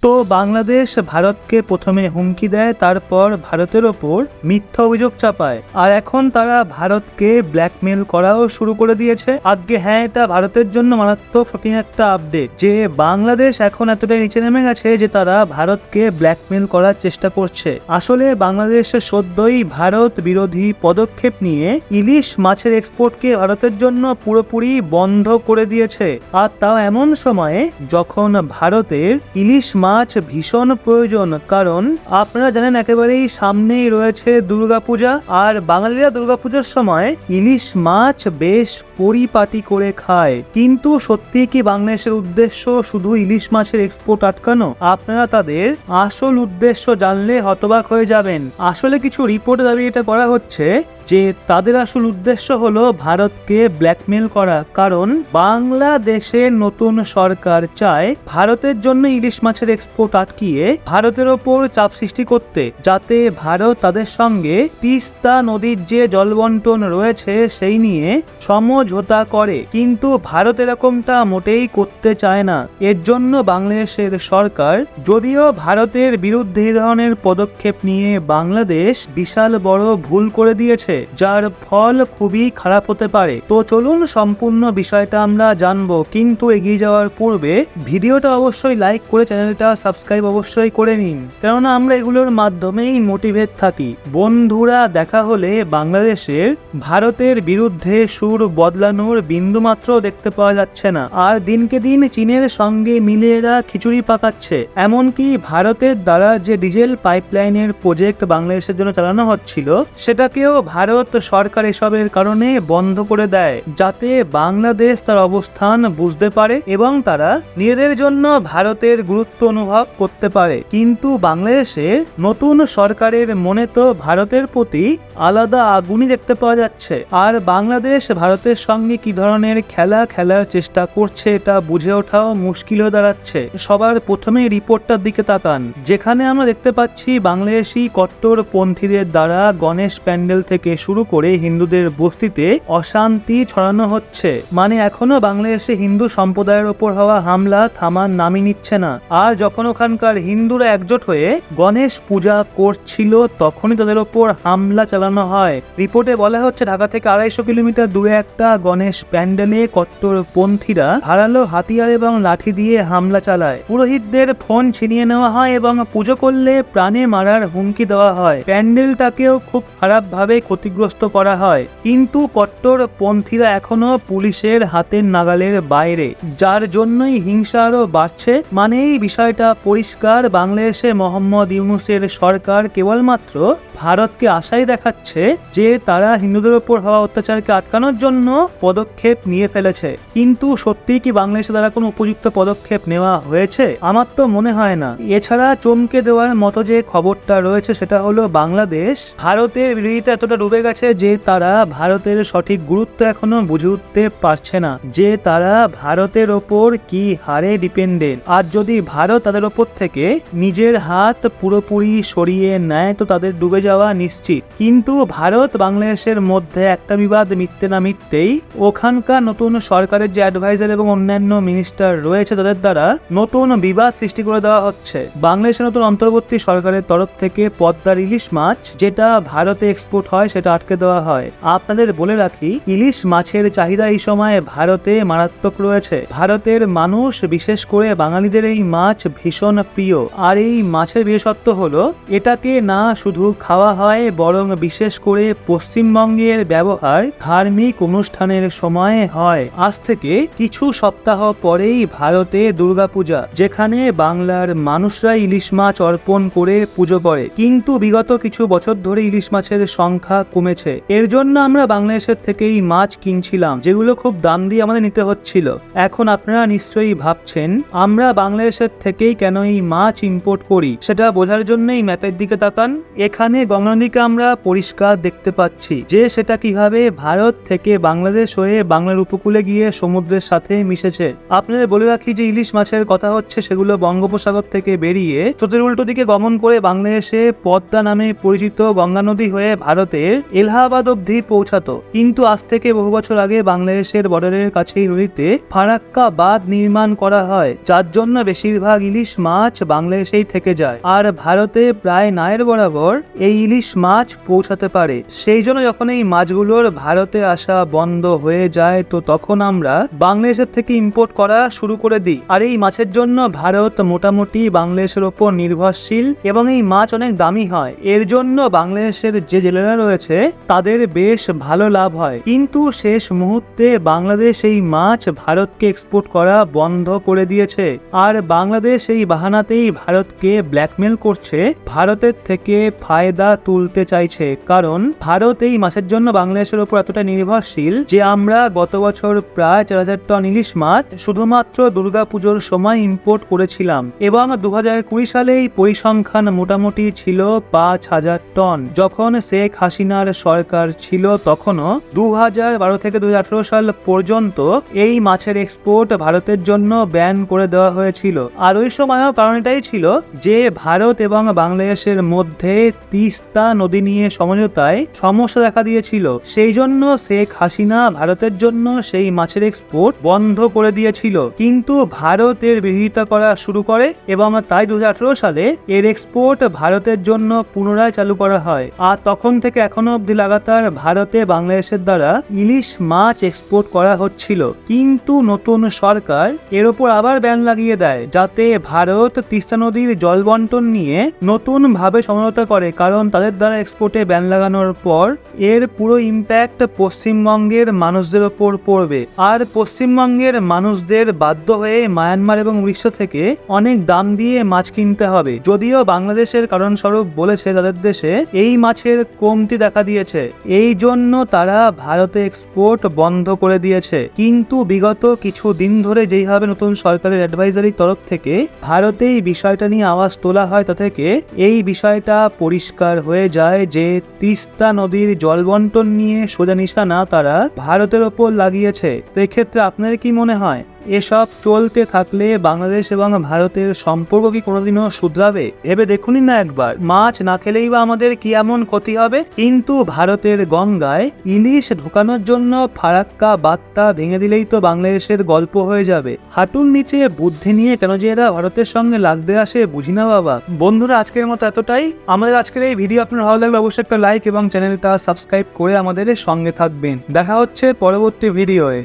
তো বাংলাদেশ ভারতকে প্রথমে হুমকি দেয়, তারপর ভারতের ওপর মিথ্যা অভিযোগ চাপায়, আর এখন তারা ভারতকে ব্ল্যাকমেল করাও শুরু করে দিয়েছে। আজকে হ্যাঁ, এটা ভারতের জন্য মারাত্মক শকিং একটা আপডেট যে বাংলাদেশ এখন এতটাই নিচে নেমে গেছে যে তারা ভারতকে ব্ল্যাকমেল করার চেষ্টা করছে। আসলে বাংলাদেশ সদ্যই ভারত বিরোধী পদক্ষেপ নিয়ে ইলিশ মাছের এক্সপোর্টকে ভারতের জন্য পুরোপুরি বন্ধ করে দিয়েছে, আর তাও এমন সময়ে যখন ভারতের ইলিশ মাছ ভীষণ প্রয়োজন। কারণ আপনারা জানেন একেবারেই সামনেই রয়েছে দুর্গাপূজা, আর বাঙালিরা দুর্গাপূজার সময় ইলিশ মাছ বেশ পরিপাটি করে খায়। কিন্তু সত্যি কি বাংলাদেশের উদ্দেশ্য শুধু ইলিশ মাছের এক্সপোর্ট আটকানো? আপনারা তাদের আসল উদ্দেশ্য জানলে হতবাক হয়ে যাবেন। আসলে কিছু রিপোর্টে দাবি এটা করা হচ্ছে যে তাদের আসল উদ্দেশ্য হলো ভারতকে ব্ল্যাকমেল করা। কারণ বাংলাদেশের নতুন সরকার চায় ভারতের জন্য ইলিশ মাছের এক্সপোর্ট আটকিয়ে ভারতের ওপর চাপ সৃষ্টি করতে, যাতে ভারত তাদের সঙ্গে তিস্তা নদীর যে জলবন্টন রয়েছে সেই নিয়ে সমঝোতা করে। কিন্তু ভারত এরকমটা মোটেই করতে চায় না। এর জন্য বাংলাদেশের সরকার, যদিও ভারতের বিরুদ্ধে এই ধরনের পদক্ষেপ নিয়ে বাংলাদেশ বিশাল বড় ভুল করে দিয়েছে, যার ফল খুবই খারাপ হতে পারে। তো চলুন সম্পূর্ণ বিষয়টা আমরা জানবো, কিন্তু এগিয়ে যাওয়ার পূর্বে ভিডিওটা অবশ্যই লাইক করে চ্যানেলটা সাবস্ক্রাইব অবশ্যই করে নিন, কেননা আমরা এগুলোর মাধ্যমেই মোটিভেট থাকি। বন্ধুরা, দেখা হলে বাংলাদেশের ভারতের বিরুদ্ধে সুর বদলানোর বিন্দুমাত্র দেখতে পাওয়া যাচ্ছে না, আর দিনকে দিন চীনের সঙ্গে মিলে এরা খিচুড়ি পাকাচ্ছে। এমনকি ভারতের দ্বারা যে ডিজেল পাইপলাইনের প্রজেক্ট বাংলাদেশের জন্য চালানো হচ্ছিল সেটাকেও ভারত সরকার এসবের কারণে বন্ধ করে দেয়, যাতে বাংলাদেশ তার অবস্থান বুঝতে পারে এবং তারা নিজেদের জন্য ভারতের গুরুত্ব অনুভব করতে পারে। কিন্তু বাংলাদেশের নতুন সরকারের মনে তো ভারতের প্রতি আলাদা আগুনই দেখতে পাওয়া যাচ্ছে, আর বাংলাদেশ ভারতের সঙ্গে কি ধরনের খেলা খেলার চেষ্টা করছে এটা বুঝে ওঠাও মুশকিল হয়ে দাঁড়াচ্ছে। সবার প্রথমে রিপোর্টটার দিকে তাকান, যেখানে আমরা দেখতে পাচ্ছি বাংলাদেশি কট্টরপন্থীদের দ্বারা গণেশ প্যান্ডেল থেকে শুরু করে হিন্দুদের বস্তিতে অশান্তি ছড়ানো হচ্ছে। মানে এখনো বাংলাদেশে হিন্দু সম্প্রদায়ের ওপর হওয়া হামলা থামার নামই নিচ্ছে না। আর যখন ওখানকার হিন্দুরা একজোট হয়ে গণেশ পূজা করছিল তখনই তাদের ওপর হামলা চালানো হয়। রিপোর্টে বলা হচ্ছে ঢাকা থেকে 250 কিলোমিটার দূরে একটা গণেশ প্যান্ডেলে কট্টরপন্থীরা ধারালো হাতিয়ার এবং লাঠি দিয়ে হামলা চালায়। পুরোহিতদের ফোন ছিনিয়ে নেওয়া হয় এবং পুজো করলে প্রাণে মারার হুমকি দেওয়া হয়। প্যান্ডেলটাকেও খুব খারাপভাবে ক্ষতিগ্রস্ত করা হয়। কিন্তু কট্টরপন্থীরা এখনো পুলিশের হাতের নাগালের বাইরে, যার জন্যই হিংসা আরো বাড়ছে। মানে এই বিষয়টা পরিষ্কার, বাংলাদেশে মোহাম্মদ ইউনূসের সরকার কেবলমাত্র ভারতকে আশাই দেখাচ্ছে যে তারা হিন্দুদের উপর হওয়া অত্যাচারকে আটকানোর জন্য পদক্ষেপ নিয়ে ফেলেছে। কিন্তু সত্যি কি বাংলাদেশে দ্বারা কোনো উপযুক্ত পদক্ষেপ নেওয়া হয়েছে? আমার তো মনে হয় না। এছাড়া চমকে দেওয়ার মতো যে খবরটা রয়েছে সেটা হলো বাংলাদেশ ভারতের বিরোধিতা এতটা ডুবে গেছে যে তারা ভারতের সঠিক গুরুত্ব এখনো বুঝে উঠতে পারছে না, যে তারা ভারতের ওপর কি হারে ডিপেন্ডেন্ট। আর যদি ভারত তাদের ওপর থেকে নিজের হাত পুরোপুরি সরিয়ে নেয় তো তাদের ডুবে যাওয়া নিশ্চিত। কিন্তু ভারত বাংলাদেশের মধ্যে একটা বিবাদ মিটতে না মিটতেই ওখানকার নতুন সরকারের যে অ্যাডভাইজার এবং অন্যান্য মিনিস্টার রয়েছে তাদের দ্বারা নতুন বিবাদ সৃষ্টি করে দেওয়া হচ্ছে। বাংলাদেশের নতুন অন্তর্বর্তী সরকারের তরফ থেকে পদ্মার ইলিশ মাছ যেটা ভারতে এক্সপোর্ট হয় সেটা আটকে দেওয়া হয়। আপনাদের বলে রাখি, ইলিশ মাছের চাহিদা এই সময় ভারতে মারাত্মক রয়েছে। ভারতের মানুষ, বিশেষ করে বাঙালিদের এই মাছ ভীষণ প্রিয়। আর এই মাছের বিশেষত্ব হলো এটাকে না শুধু খাওয়া হয় বরং বিশেষ করে পশ্চিমবঙ্গের ব্যবহার ধার্মিক অনুষ্ঠানের সময় হয়। আজ থেকে কিছু সপ্তাহ পরেই ভারতে দুর্গাপূজা, যেখানে বাংলার মানুষরা ইলিশ মাছ অর্পণ করে পুজো করে। কিন্তু বিগত কিছু বছর ধরে ইলিশ মাছের সংখ্যা কমেছে। এর জন্য আমরা বাংলাদেশের থেকেই মাছ কিনছিলাম, যেগুলো খুব দাম দিয়ে আমাদের নিতে হচ্ছিল। এখন আপনারা নিশ্চয়ই ভাবছেন আমরা বাংলাদেশের থেকেই কেন এই মাছ ইম্পোর্ট করি। সেটা বোঝার জন্য এই ম্যাপের দিকে তাকান। এখানে গঙ্গা নদীকে আমরা পরিষ্কার দেখতে পাচ্ছি যে সেটা কিভাবে ভারত থেকে বাংলাদেশ হয়ে বাংলার উপকূলে গিয়ে সমুদ্রের সাথে মিশেছে। আপনাদের বলে রাখি যে ইলিশ মাছের কথা হচ্ছে সেগুলো বঙ্গোপসাগর থেকে বেরিয়ে স্রোতের উল্টো দিকে গমন করে বাংলাদেশে পদ্মা নামে পরিচিত গঙ্গা নদী হয়ে ভারতের এলাহাবাদ অবধি পৌঁছাতো। কিন্তু আজ থেকে বহু বছর আগে বাংলাদেশের বর্ডারের কাছেই নদীতে ফারাক্কা বাঁধ নির্মাণ করা হয়, যার জন্য বেশিরভাগ ইলিশ মাছ বাংলাদেশেই থেকে যায় আর ভারতে প্রায় নায়ের বরাবর এই ইলিশ মাছ পৌঁছাতে পারে। সেই জন্য যখন এই মাছগুলোর ভারতে আসা বন্ধ হয়ে যায় তো তখন আমরা বাংলাদেশের থেকে ইম্পোর্ট করা শুরু করে দিই। আর এই মাছের জন্য ভারত মোটামুটি বাংলাদেশের ওপর নির্ভরশীল এবং এই মাছ অনেক দামি হয়। এর জন্য বাংলাদেশের যে জেলেরা রয়েছে তাদের বেশ ভালো লাভ হয়। কিন্তু শেষ মুহূর্তে বাংলাদেশ এই মাছ ভারতকে এক্সপোর্ট করা বন্ধ করে দিয়েছে আর বাংলাদেশ এই বাহানাতেই ভারতকে ব্ল্যাকমেল করছে, ভারতের থেকে ফায়দা তুলতে চাইছে। কারণ ভারত এই মাছের জন্য বাংলাদেশের উপর এতটা নির্ভরশীল যে আমরা গত বছর প্রায় 4000 টন ইলিশ মাছ শুধুমাত্র দুর্গাপুজোর সময় ইম্পোর্ট করেছিলাম এবং 2020 সালে এই পরিসংখ্যান মোটামুটি ছিল 5000 টন। যখন শেখ হাসিনার সরকার ছিল তখনও 2012 থেকে 2018 সাল পর্যন্ত এই মাছের এক্সপোর্ট ভারতের জন্য ব্যান করে দেওয়া হয়েছিল। আর ওই সময়ও কারণ এটাই ছিল যে ভারত এবং বাংলাদেশের মধ্যে তিস্তা নদী নিয়ে সমঝোতায় সমস্যা দেখা দিয়েছিল। সেই জন্য শেখ হাসিনা ভারতের জন্য সেই মাছের এক্সপোর্ট বন্ধ করে দিয়েছিল। কিন্তু ভারত এর বিরোধিতা করা শুরু করে এবং তাই 2018 সালে এর এক্সপোর্ট ভারতের জন্য পুনরায় চালু করা হয়। আর তখন থেকে এখনো অবধি লাগাতার ভারতে বাংলাদেশের দ্বারা ইলিশ মাছ এক্সপোর্ট করা হচ্ছিল। কিন্তু নতুন সরকার এর ওপর আবার ব্যান লাগিয়ে দেয় যাতে ভারত তিস্তা নদীর জল বন্টন নিয়ে নতুন ভাবে সমঝোতা করে। কারণ তাদের দ্বারা এক্সপোর্টে ব্যান লাগানোর পর এর পুরো ইম্প্যাক্ট পশ্চিমবঙ্গের মানুষদের ওপর পড়বে আর পশ্চিমবঙ্গের মানুষদের বাধ্য হয়ে মায়ানমার এবং উড়িষ্যা থেকে অনেক দাম দিয়ে মাছ কিনতে হবে। যদিও বাংলাদেশের কারণস্বরূপ বলেছে তাদের দেশে এই মাছের কমতি দেখা দিয়েছে, এই জন্য তারা ভারতে এক্সপোর্ট বন্ধ করে দিয়েছে। কিন্তু বিগত কিছু দিন ধরে যেইভাবে নতুন সরকারের অ্যাডভাইজারি তরফ থেকে ভারতে এই বিষয়টা নিয়ে আওয়াজ তোলা হয় তা থেকে এই বিষয়টা পরিষ্কার হয়ে যায় যে তিস্তা নদীর জল বন্টন নিয়ে সোজা নিশানা তারা ভারতের ওপর লাগিয়েছে। তো এক্ষেত্রে আপনার কি মনে হয় এসব চলতে থাকলে বাংলাদেশ এবং ভারতের সম্পর্ক কি কোনোদিনও শুধরাবে? ভেবে দেখুনই না একবার, মাছ না খেলেই বা আমাদের কি এমন ক্ষতি হবে? কিন্তু ভারতের গঙ্গায় ইলিশ ঢোকানোর জন্য ফারাক্কা বাঁধটা ভেঙে দিলেই তো বাংলাদেশের গল্প হয়ে যাবে। হাঁটুর নিচে বুদ্ধি নিয়ে কেন যে এরা ভারতের সঙ্গে লাগতে আসে বুঝি না বাবা। বন্ধুরা, আজকের মতো এতটাই। আমাদের আজকের এই ভিডিও আপনার ভালো লাগলে অবশ্যই একটা লাইক এবং চ্যানেলটা সাবস্ক্রাইব করে আমাদের সঙ্গে থাকবেন। দেখা হচ্ছে পরবর্তী ভিডিওয়ে।